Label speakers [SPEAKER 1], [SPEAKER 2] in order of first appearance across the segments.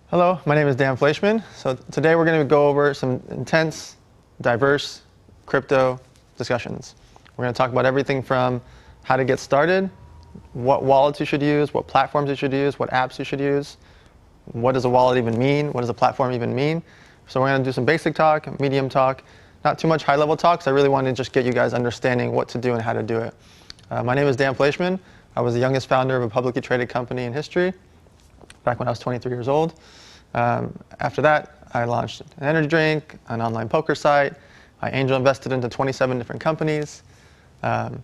[SPEAKER 1] Hello, my name is Dan Fleyshman. So today we're going to go over some intense, diverse crypto discussions. We're going to talk about everything from how to get started, what wallets you should use, what platforms you should use, what apps you should use, what does a wallet even mean, what does a platform even mean. So we're going to do some basic talk, medium talk, not too much high-level talk, because I really wanted to just get you guys understanding what to do and how to do it. My name is Dan Fleyshman. I was the youngest founder of a publicly traded company in history back when I was 23 years old. After that, I launched an energy drink, an online poker site. I angel invested into 27 different companies. And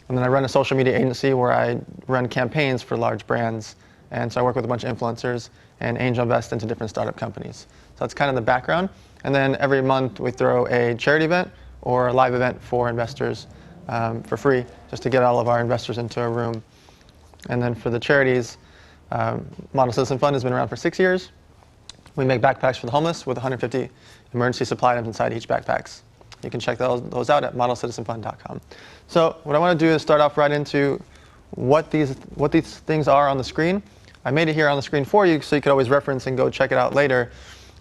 [SPEAKER 1] then I run a social media agency where I run campaigns for large brands. And so I work with a bunch of influencers and angel invest into different startup companies. So that's kind of the background. And then every month we throw a charity event or a live event for investors for free, just to get all of our investors into a room. And then for the charities, Model Citizen Fund has been around for 6 years. We make backpacks for the homeless with 150 emergency supply items inside each backpacks. You can check those out at modelcitizenfund.com. So what I want to do is start off right into what these things are on the screen. I made it here on the screen for you so you could always reference and go check it out later.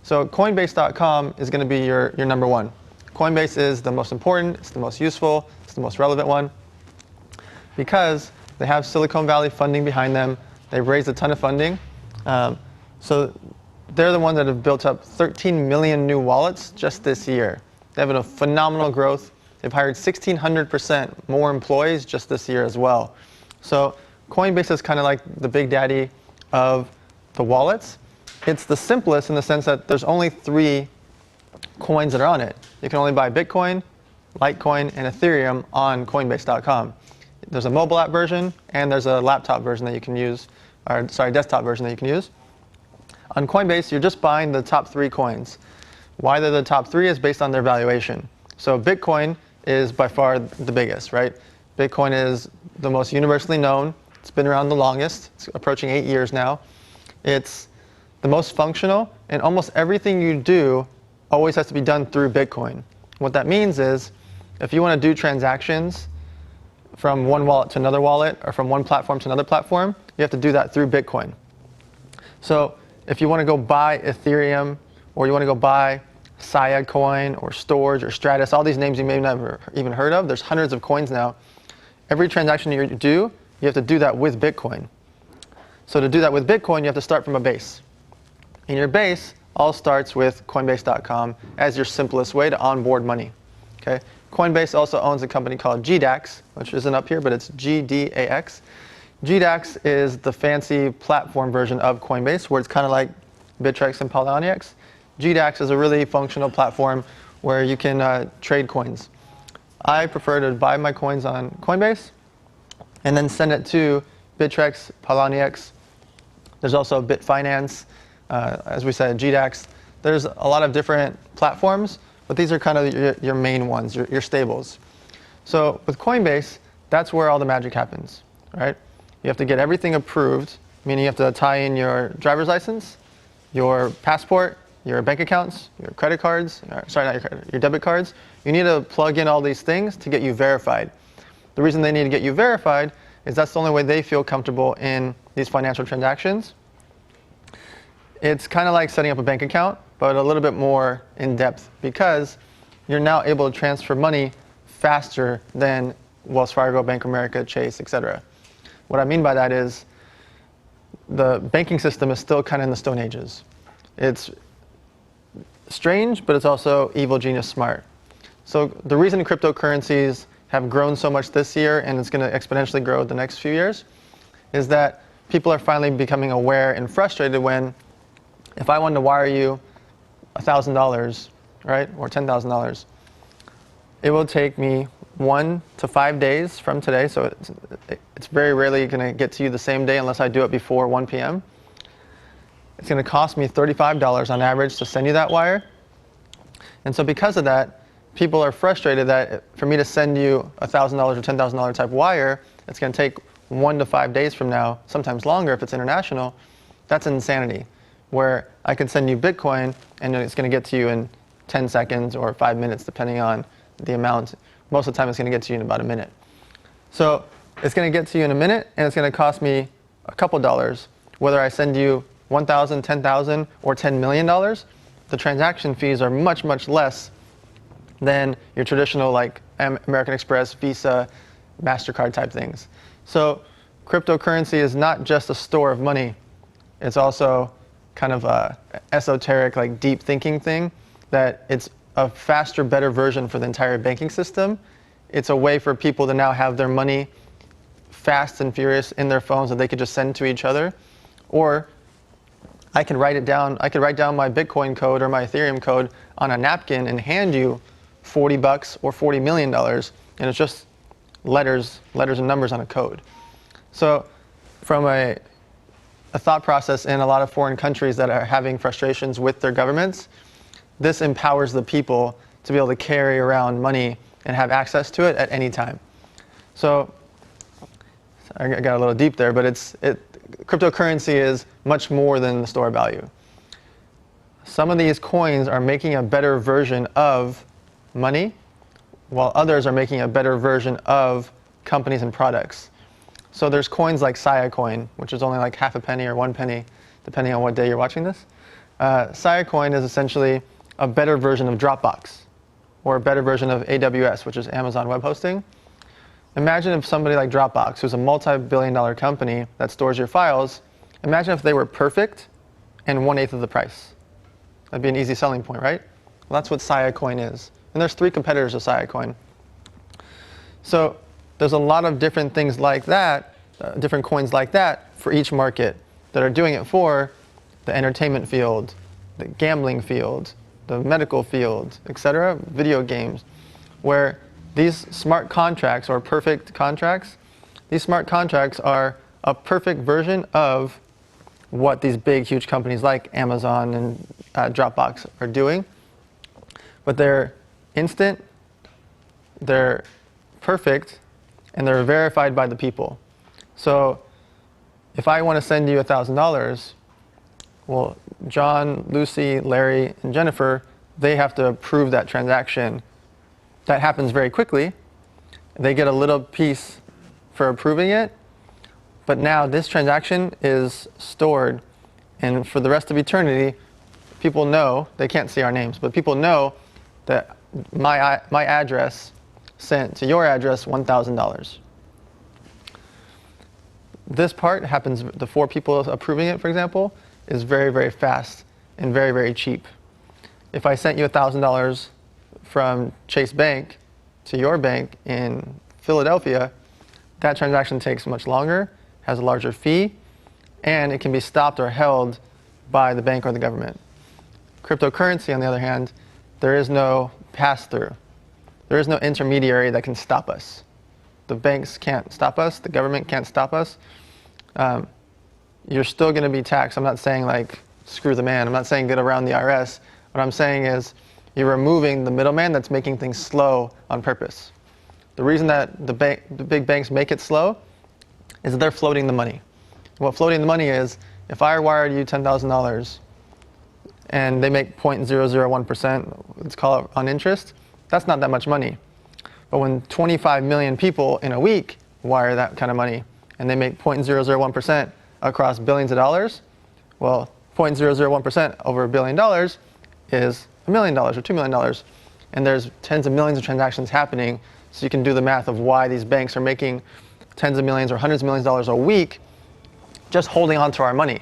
[SPEAKER 1] So Coinbase.com is going to be your number one. Coinbase is the most important, it's the most useful, it's the most relevant one because they have Silicon Valley funding behind them. They've raised a ton of funding. So they're the ones that have built up 13 million new wallets just this year. They have a phenomenal growth. They've hired 1,600% more employees just this year as well. So Coinbase is kind of like the big daddy of the wallets. It's the simplest in the sense that there's only 3 coins that are on it. You can only buy Bitcoin, Litecoin, and Ethereum on Coinbase.com. There's a mobile app version and there's a laptop version that you can use, or sorry, desktop version that you can use. On Coinbase, you're just buying the top 3 coins. Why they're the top 3 is based on their valuation. So Bitcoin is by far the biggest, right? Bitcoin is the most universally known. It's been around the longest. It's approaching 8 years now. It's the most functional, and almost everything you do always has to be done through Bitcoin. What that means is if you want to do transactions from one wallet to another wallet or from one platform to another platform, you have to do that through Bitcoin. So if you want to go buy Ethereum or you want to go buy Sia coin or Storage or Stratus, all these names you may have never even heard of, there's hundreds of coins now. Every transaction you do, you have to do that with Bitcoin. So to do that with Bitcoin, you have to start from a base. And your base all starts with Coinbase.com as your simplest way to onboard money. Okay? Coinbase also owns a company called GDAX, which isn't up here, but it's GDAX. GDAX is the fancy platform version of Coinbase, where it's kind of like Bittrex and Poloniex. GDAX is a really functional platform where you can trade coins. I prefer to buy my coins on Coinbase and then send it to Bittrex, Poloniex. There's also Bitfinance, as we said, GDAX. There's a lot of different platforms, but these are kind of your main ones, your stables. So with Coinbase, that's where all the magic happens, right? You have to get everything approved, meaning you have to tie in your driver's license, your passport, your bank accounts, your credit cards, sorry, not your credit, your debit cards. You need to plug in all these things to get you verified. The reason they need to get you verified is that's the only way they feel comfortable in these financial transactions. It's kind of like setting up a bank account, but a little bit more in depth because you're now able to transfer money faster than Wells Fargo, Bank of America, Chase, etc. What I mean by that is the banking system is still kind of in the Stone Ages. It's strange, but it's also evil, genius, smart. So the reason cryptocurrencies have grown so much this year and it's going to exponentially grow the next few years is that people are finally becoming aware and frustrated when if I wanted to wire you $1,000, right, or $10,000, it will take me 1 to 5 days from today, so it's very rarely going to get to you the same day unless I do it before 1 p.m. It's going to cost me $35 on average to send you that wire. And so because of that, people are frustrated that for me to send you $1,000 or $10,000 type wire, it's going to take 1 to 5 days from now, sometimes longer if it's international. That's insanity. Where I could send you Bitcoin and it's going to get to you in 10 seconds or 5 minutes, depending on the amount. Most of the time, it's going to get to you in about a minute. So it's going to get to you in a minute, and it's going to cost me a couple dollars, whether I send you $1,000, $10,000, or $10 million, the transaction fees are much, much less than your traditional like American Express, Visa, MasterCard type things. So cryptocurrency is not just a store of money. It's also kind of a esoteric, like deep thinking thing that it's a faster, better version for the entire banking system. It's a way for people to now have their money fast and furious in their phones that they could just send to each other. Or I can write it down. I could write down my Bitcoin code or my Ethereum code on a napkin and hand you $40 or $40 million, and it's just letters and numbers on a code. So from a thought process in a lot of foreign countries that are having frustrations with their governments, this empowers the people to be able to carry around money and have access to it at any time. So I got a little deep there, but cryptocurrency is much more than the store value. Some of these coins are making a better version of money, while others are making a better version of companies and products. So there's coins like Sia coin, which is only like half a penny or 1 penny, depending on what day you're watching this. Sia coin is essentially a better version of Dropbox, or a better version of AWS, which is Amazon Web Hosting. Imagine if somebody like Dropbox, who's a multi-billion-dollar company that stores your files, imagine if they were perfect and 1/8 of the price. That'd be an easy selling point, right? Well, that's what Sia coin is. And there's 3 competitors of Sia coin. So there's a lot of different things like that, different coins like that for each market that are doing it for the entertainment field, the gambling field, the medical field, etc., video games, where these smart contracts or perfect contracts, these smart contracts are a perfect version of what these big, huge companies like Amazon and Dropbox are doing. But they're instant, they're perfect, and they're verified by the people. So if I want to send you $1,000, well, John, Lucy, Larry, and Jennifer, they have to approve that transaction. That happens very quickly. They get a little piece for approving it, but now this transaction is stored, and for the rest of eternity, people know, they can't see our names, but people know that my address sent to your address $1,000. This part happens, the 4 people approving it, for example, is very, very fast and very, very cheap. If I sent you $1,000 from Chase Bank to your bank in Philadelphia, that transaction takes much longer, has a larger fee, and it can be stopped or held by the bank or the government. Cryptocurrency, on the other hand, there is no pass-through. There is no intermediary that can stop us. The banks can't stop us. The government can't stop us. You're still going to be taxed. I'm not saying like screw the man. I'm not saying get around the IRS. What I'm saying is you're removing the middleman that's making things slow on purpose. The reason that the big banks make it slow is that they're floating the money. What floating the money is, if I wired you $10,000 and they make 0.001%, let's call it on interest, that's not that much money. But when 25 million people in a week wire that kind of money and they make 0.001% across billions of dollars, well, 0.001% over $1 billion is $1 million or $2 million. And there's tens of millions of transactions happening, so you can do the math of why these banks are making tens of millions or hundreds of millions of dollars a week just holding on to our money.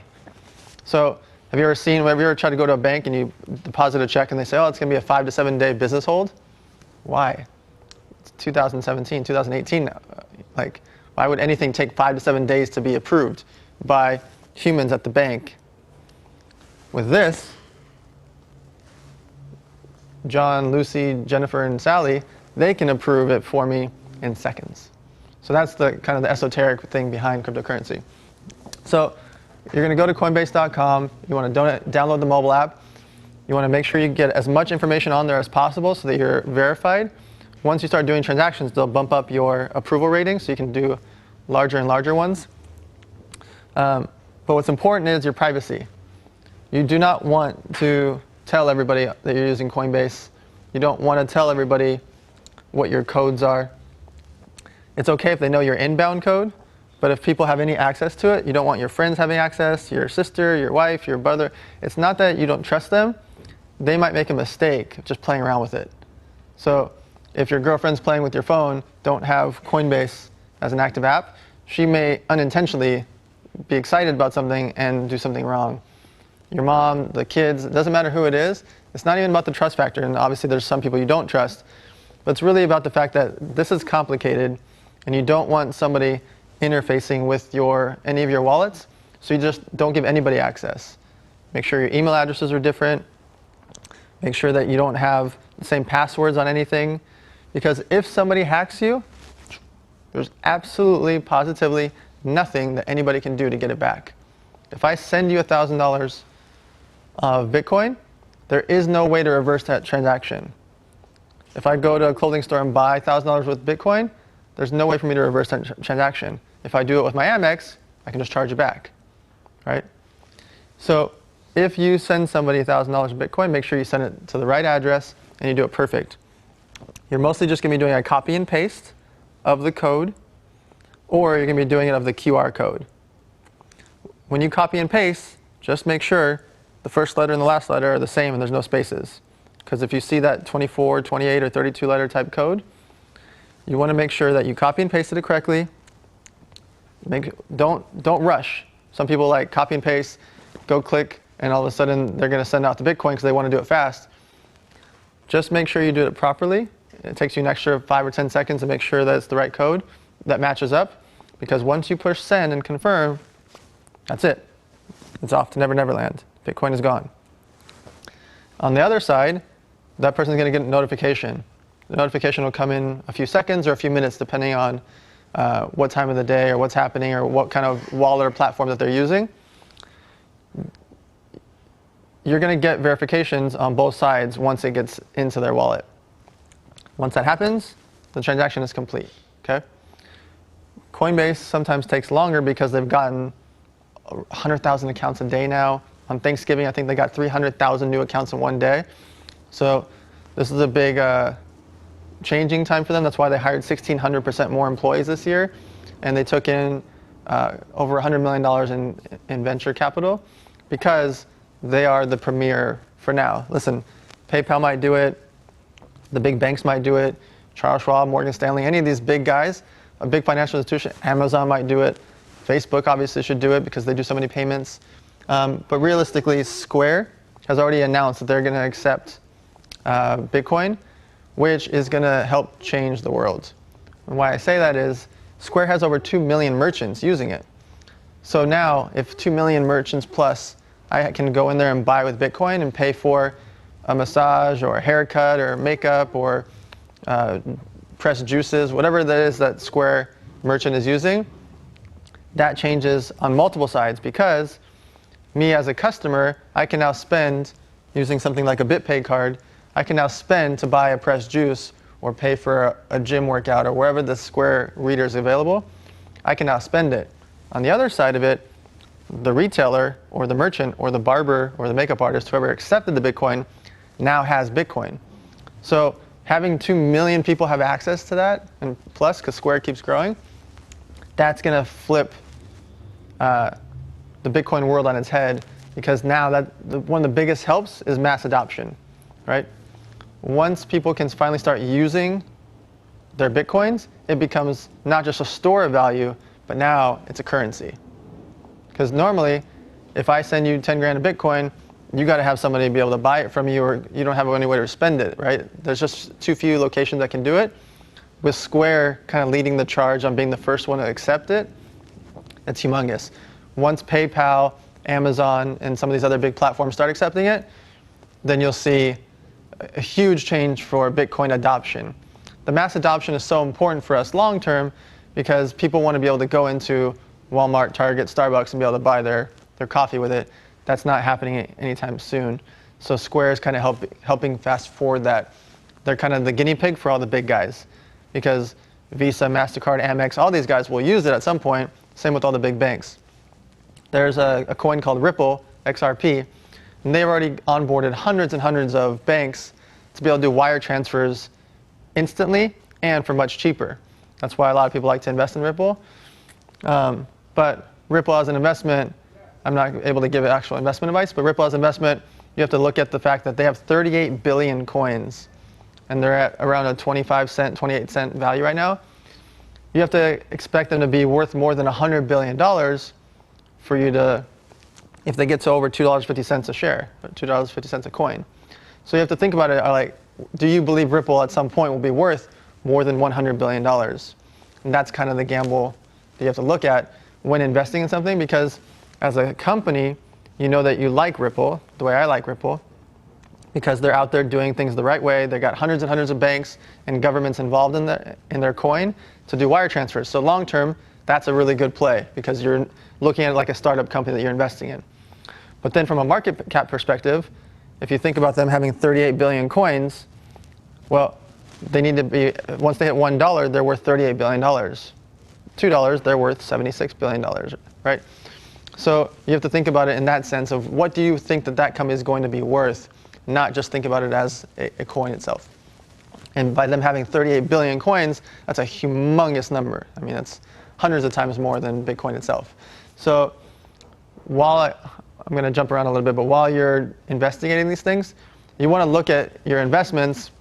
[SPEAKER 1] So have you ever tried to go to a bank and you deposit a check and they say, oh, it's going to be a 5 to 7 day business hold? Why? It's 2017, 2018. Like, why would anything take 5 to 7 days to be approved by humans at the bank? With this, John, Lucy, Jennifer, and Sally, they can approve it for me in seconds. So that's the kind of the esoteric thing behind cryptocurrency. So you're going to go to Coinbase.com. You want to download the mobile app. You want to make sure you get as much information on there as possible so that you're verified. Once you start doing transactions, they'll bump up your approval rating so you can do larger and larger ones. But what's important is your privacy. You do not want to tell everybody that you're using Coinbase. You don't want to tell everybody what your codes are. It's okay if they know your inbound code, But if people have any access to it, you don't want your friends having access, your sister, your wife, your brother. It's not that you don't trust them. They might make a mistake just playing around with it. So if your girlfriend's playing with your phone, don't have Coinbase as an active app, she may unintentionally be excited about something and do something wrong. Your mom, the kids, it doesn't matter who it is. It's not even about the trust factor, and obviously there's some people you don't trust, but it's really about the fact that this is complicated and you don't want somebody interfacing with any of your wallets, so you just don't give anybody access. Make sure your email addresses are different. Make sure that you don't have the same passwords on anything, because if somebody hacks you, there's absolutely, positively nothing that anybody can do to get it back. If I send you $1,000 of Bitcoin, there is no way to reverse that transaction. If I go to a clothing store and buy $1,000 with Bitcoin, there's no way for me to reverse that transaction. If I do it with my Amex, I can just charge it back, right? So if you send somebody $1,000 of Bitcoin, make sure you send it to the right address and you do it perfect. You're mostly just going to be doing a copy and paste of the code, or you're going to be doing it of the QR code. When you copy and paste, just make sure the first letter and the last letter are the same and there's no spaces. Because if you see that 24, 28, or 32 letter type code, you want to make sure that you copy and pasted it correctly. Don't rush. Some people like copy and paste, go click, and all of a sudden they're going to send out the Bitcoin because they want to do it fast. Just make sure you do it properly. It takes you an extra 5 or 10 seconds to make sure that it's the right code that matches up, because once you push send and confirm, that's it. It's off to Never Never Land. Bitcoin is gone. On the other side, that person's going to get a notification. The notification will come in a few seconds or a few minutes, depending on what time of the day or what's happening or what kind of wallet or platform that they're using. You're going to get verifications on both sides once it gets into their wallet. Once that happens, the transaction is complete. Okay? Coinbase sometimes takes longer because they've gotten 100,000 accounts a day now. On Thanksgiving, I think they got 300,000 new accounts in one day. So this is a big changing time for them. That's why they hired 1,600% more employees this year, and they took in over $100 million in venture capital, because they are the premier for now. Listen, PayPal might do it, the big banks might do it, Charles Schwab, Morgan Stanley, any of these big guys, a big financial institution, Amazon might do it, Facebook obviously should do it because they do so many payments. But realistically, Square has already announced that they're going to accept Bitcoin, which is going to help change the world. And why I say that is Square has over 2 million merchants using it. So now, if 2 million merchants plus, I can go in there and buy with Bitcoin and pay for a massage or a haircut or makeup or pressed juices, whatever that is that Square merchant is using, that changes on multiple sides, because me as a customer, I can now spend, using something like a BitPay card, I can now spend to buy a pressed juice or pay for a gym workout or wherever the Square reader is available. I can now spend it. On the other side of it, the retailer or the merchant or the barber or the makeup artist, whoever accepted the Bitcoin, now has Bitcoin. So having 2 million people have access to that, and plus, because Square keeps growing, that's going to flip the Bitcoin world on its head, because now one of the biggest helps is mass adoption, right? Once people can finally start using their Bitcoins, it becomes not just a store of value, but now it's a currency. Because normally, if I send you 10 grand of Bitcoin, you got to have somebody be able to buy it from you, or you don't have any way to spend it, right? There's just too few locations that can do it. With Square kind of leading the charge on being the first one to accept it, it's humongous. Once PayPal, Amazon, and some of these other big platforms start accepting it, then you'll see a huge change for Bitcoin adoption. The mass adoption is so important for us long term, because people want to be able to go into Walmart, Target, Starbucks and be able to buy their coffee with it. That's not happening anytime soon. So Square is kind of helping fast forward that. They're kind of the guinea pig for all the big guys, because Visa, MasterCard, Amex, all these guys will use it at some point. Same with all the big banks. There's a coin called Ripple, XRP, and they've already onboarded hundreds and hundreds of banks to be able to do wire transfers instantly and for much cheaper. That's why a lot of people like to invest in Ripple. But Ripple as an investment, I'm not able to give actual investment advice, but Ripple as an investment, you have to look at the fact that they have 38 billion coins, and they're at around a 25 cent, 28 cent value right now. You have to expect them to be worth more than $100 billion for you to, if they get to over $2.50 a share, $2.50 a coin. So you have to think about it like, do you believe Ripple at some point will be worth more than $100 billion? And that's kind of the gamble that you have to look at when investing in something, because as a company, you know that you like Ripple, the way I like Ripple, because they're out there doing things the right way. They got hundreds and hundreds of banks and governments involved in their coin to do wire transfers. So long term, that's a really good play because you're looking at it like a startup company that you're investing in. But then from a market cap perspective, if you think about them having 38 billion coins, well, they need to be, once they hit $1, they're worth $38 billion. $2, they're worth $76 billion, right? So you have to think about it in that sense of what do you think that company is going to be worth, not just think about it as a coin itself. And by them having 38 billion coins, that's a humongous number. I mean, that's hundreds of times more than Bitcoin itself. So while I'm going to jump around a little bit, but while you're investigating these things, you want to look at your investments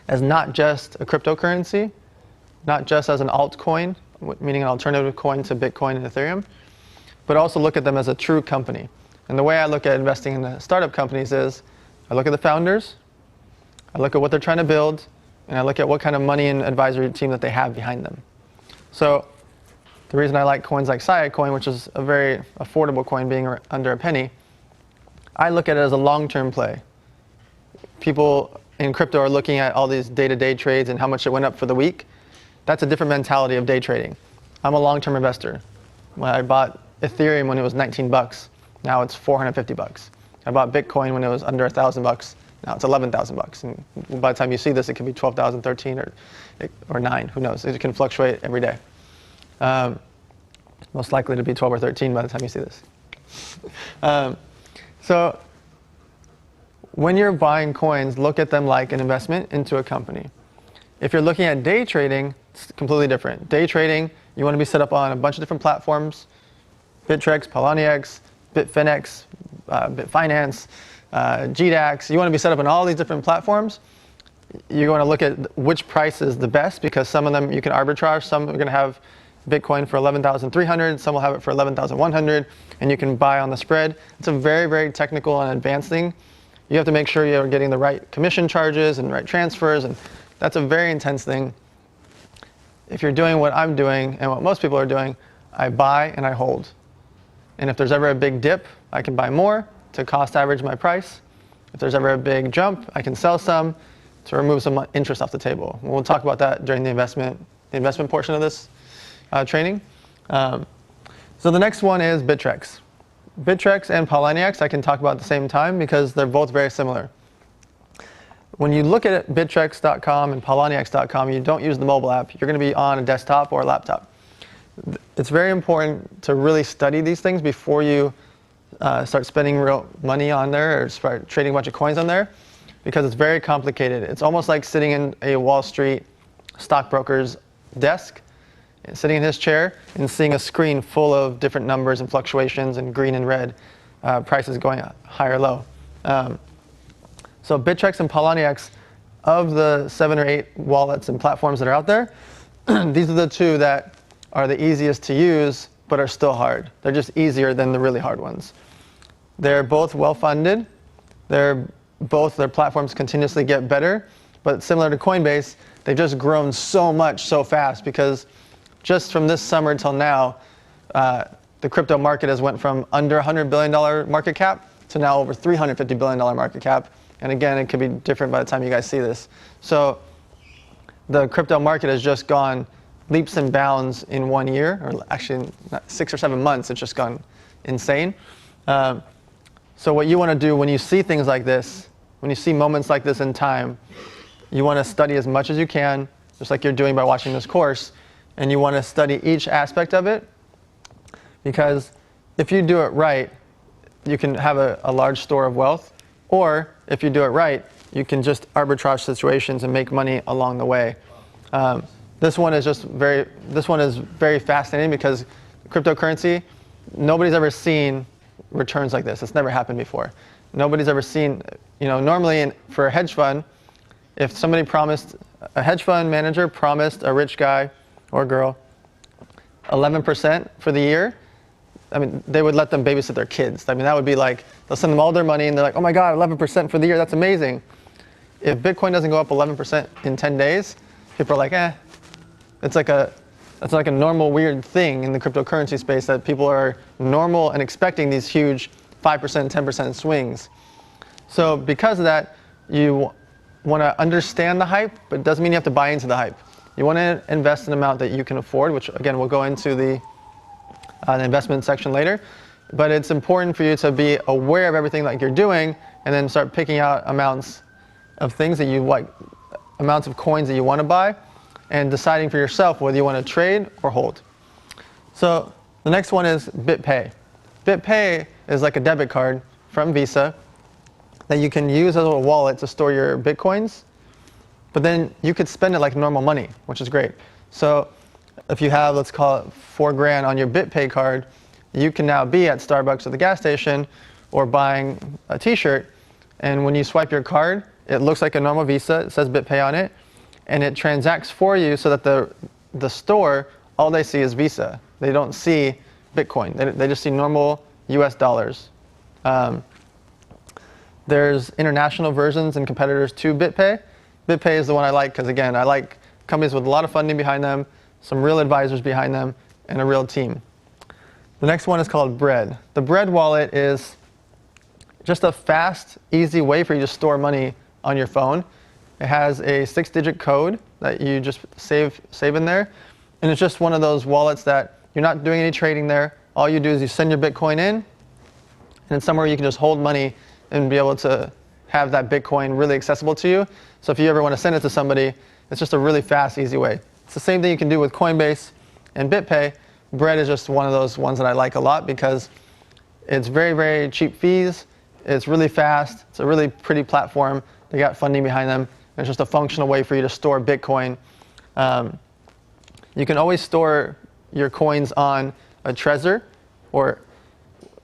[SPEAKER 1] as not just a cryptocurrency, not just as an altcoin, meaning an alternative coin to Bitcoin and Ethereum, but also look at them as a true company. And the way I look at investing in the startup companies is I look at the founders, I look at what they're trying to build, and I look at what kind of money and advisory team that they have behind them. So the reason I like coins like Sia coin, which is a very affordable coin being under a penny, I look at it as a long-term play. People in crypto are looking at all these day-to-day trades and how much it went up for the week. That's a different mentality of day trading. I'm a long-term investor. When I bought Ethereum when it was 19 bucks, now it's 450 bucks. I bought Bitcoin when it was under 1,000 bucks, now it's 11,000 bucks. And by the time you see this, it could be 12,000, 13, or 9, who knows? It can fluctuate every day. Most likely to be 12 or 13 by the time you see this. So when you're buying coins, look at them like an investment into a company. If you're looking at day trading, it's completely different. Day trading, you want to be set up on a bunch of different platforms: Bittrex, Poloniex, Bitfinex, Bitfinance, GDAX. You want to be set up on all these different platforms. You're going to look at which price is the best, because some of them you can arbitrage. Some are going to have Bitcoin for 11,300, some will have it for 11,100, and you can buy on the spread. It's a very, very technical and advanced thing. You have to make sure you're getting the right commission charges and right transfers, and that's a very intense thing. If you're doing what I'm doing and what most people are doing, I buy and I hold. And if there's ever a big dip, I can buy more to cost average my price. If there's ever a big jump, I can sell some to remove some interest off the table. We'll talk about that during the investment portion of this training. So the next one is Bittrex. Bittrex and Poloniex I can talk about at the same time because they're both very similar. When you look at Bittrex.com and Poloniex.com, you don't use the mobile app. You're going to be on a desktop or a laptop. It's very important to really study these things before you start spending real money on there or start trading a bunch of coins on there, because it's very complicated. It's almost like sitting in a Wall Street stockbroker's desk, sitting in his chair and seeing a screen full of different numbers and fluctuations and green and red prices going high or low. So Bittrex and Poloniex, of the 7 or 8 wallets and platforms that are out there, these are the two that are the easiest to use but are still hard. They're just easier than the really hard ones. They're both well-funded. Their platforms continuously get better, but similar to Coinbase, they've just grown so much so fast, because just from this summer till now, the crypto market has went from under $100 billion market cap to now over $350 billion market cap. And again, it could be different by the time you guys see this. So the crypto market has just gone leaps and bounds in 1 year, or actually 6 or 7 months. It's just gone insane. So what you want to do when you see things like this, when you see moments like this in time, you want to study as much as you can, just like you're doing by watching this course, and you want to study each aspect of it, because if you do it right, you can have a large store of wealth, or if you do it right, you can just arbitrage situations and make money along the way. This one is very fascinating because cryptocurrency, nobody's ever seen returns like this. It's never happened before. Nobody's ever seen, normally for a hedge fund, if a hedge fund manager promised a rich guy or girl 11% for the year, I mean, they would let them babysit their kids. I mean, that would be like, they'll send them all their money and they're like, oh my God, 11% for the year, that's amazing. If Bitcoin doesn't go up 11% in 10 days, people are like, It's like a normal weird thing in the cryptocurrency space that people are normal and expecting these huge 5%, 10% swings. So because of that, you want to understand the hype, but it doesn't mean you have to buy into the hype. You want to invest an amount that you can afford, which again, we'll go into the investment section later. But it's important for you to be aware of everything that you're doing and then start picking out amounts of things that you like, amounts of coins that you want to buy, and deciding for yourself whether you want to trade or hold. So the next one is BitPay. BitPay is like a debit card from Visa that you can use as a wallet to store your Bitcoins, but then you could spend it like normal money, which is great. So if you have, let's call it $4,000 on your BitPay card, you can now be at Starbucks at the gas station or buying a t-shirt, and when you swipe your card, it looks like a normal Visa, it says BitPay on it, and it transacts for you so that the store, all they see is Visa. They don't see Bitcoin. They just see normal US dollars. There's international versions and competitors to BitPay. BitPay is the one I like because, again, I like companies with a lot of funding behind them, some real advisors behind them, and a real team. The next one is called Bread. The Bread wallet is just a fast, easy way for you to store money on your phone. It has a 6-digit code that you just save in there. And it's just one of those wallets that you're not doing any trading there. All you do is you send your Bitcoin in, and it's somewhere you can just hold money and be able to have that Bitcoin really accessible to you. So if you ever want to send it to somebody, it's just a really fast, easy way. It's the same thing you can do with Coinbase and BitPay. Bread is just one of those ones that I like a lot because it's very, very cheap fees. It's really fast. It's a really pretty platform. They got funding behind them. It's just a functional way for you to store Bitcoin. You can always store your coins on a Trezor,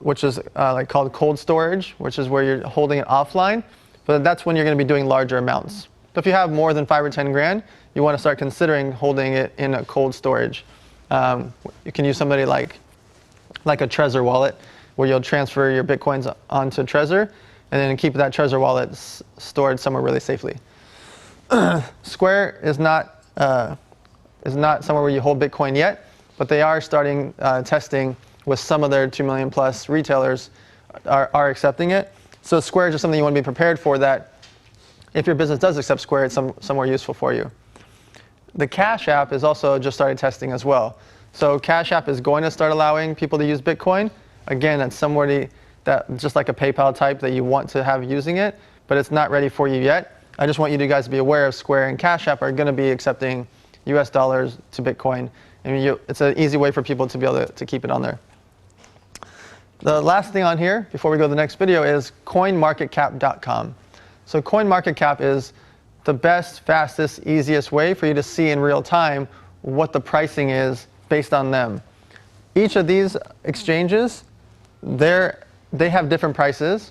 [SPEAKER 1] which is like called cold storage, which is where you're holding it offline. But that's when you're going to be doing larger amounts. So if you have more than 5 or 10 grand, you want to start considering holding it in a cold storage. You can use somebody like a Trezor wallet, where you'll transfer your Bitcoins onto Trezor, and then keep that Trezor wallet stored somewhere really safely. Square is not somewhere where you hold Bitcoin yet, but they are starting testing with some of their 2 million plus retailers are accepting it. So Square is just something you want to be prepared for, that if your business does accept Square, it's somewhere useful for you. The Cash App is also just started testing as well. So Cash App is going to start allowing people to use Bitcoin. Again, that's somewhere that just like a PayPal type that you want to have using it, but it's not ready for you yet. I just want you guys to be aware of Square and Cash App are going to be accepting US dollars to Bitcoin. And it's an easy way for people to be able to keep it on there. The last thing on here, before we go to the next video, is coinmarketcap.com. So CoinMarketCap is the best, fastest, easiest way for you to see in real time what the pricing is based on them. Each of these exchanges, they have different prices.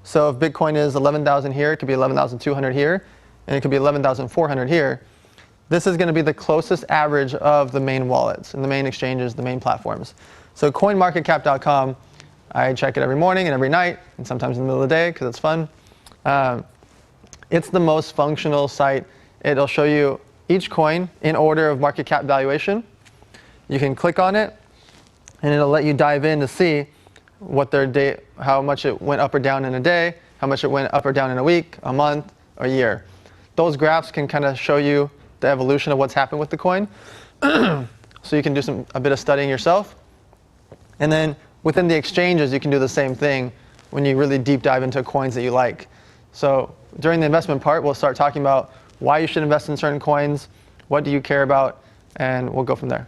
[SPEAKER 1] So if Bitcoin is 11,000 here, it could be 11,200 here, and it could be 11,400 here. This is going to be the closest average of the main wallets and the main exchanges, the main platforms. So CoinMarketCap.com, I check it every morning and every night, and sometimes in the middle of the day because it's fun. It's the most functional site. It'll show you each coin in order of market cap valuation. You can click on it, and it'll let you dive in to see how much it went up or down in a day, how much it went up or down in a week, a month, a year. Those graphs can kind of show you the evolution of what's happened with the coin. So you can do a bit of studying yourself. And then within the exchanges, you can do the same thing when you really deep dive into coins that you like. So during the investment part, we'll start talking about why you should invest in certain coins, what do you care about, and we'll go from there.